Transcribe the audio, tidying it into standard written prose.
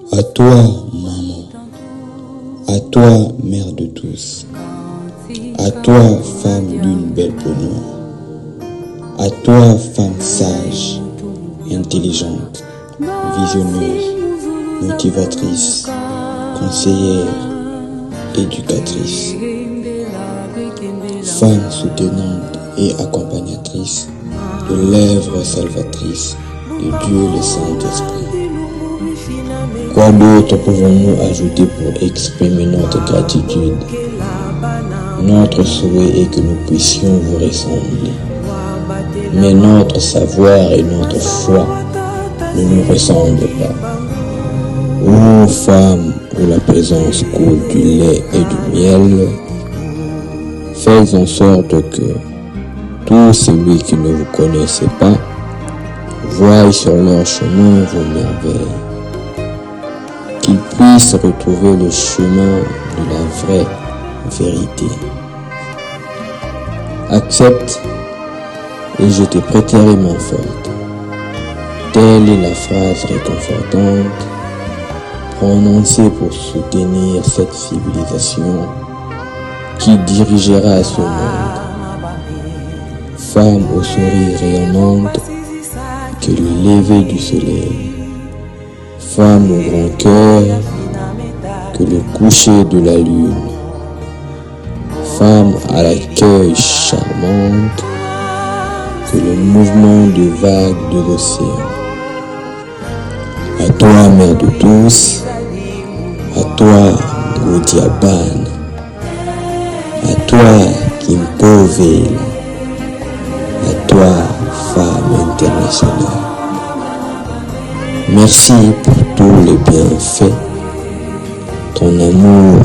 À toi, maman. À toi, mère de tous. À toi, femme d'une belle peau noire. À toi, femme sage, intelligente, visionneuse, motivatrice, conseillère, éducatrice. Femme soutenante et accompagnatrice de l'œuvre salvatrice de Dieu le Saint-Esprit. Quoi d'autre pouvons-nous ajouter pour exprimer notre gratitude? Notre souhait est que nous puissions vous ressembler. Mais notre savoir et notre foi ne nous ressemblent pas. Ô femme où la présence coule du lait et du miel, faites en sorte que tous celui qui ne vous connaissait pas voient sur leur chemin vos merveilles, qu'ils puissent retrouver le chemin de la vraie vérité. Accepte et je te prêterai main forte. Telle est la phrase réconfortante prononcée pour soutenir cette civilisation qui dirigera ce monde. Femme au sourire rayonnante que le lever du soleil. Femme au grand cœur que le coucher de la lune. Femme à l'accueil charmante que le mouvement de vagues de l'océan. À toi, mère de tous, à toi, Godiabane, à toi, Kimpovela, à toi, femme internationale. Merci pour tous les bienfaits, ton amour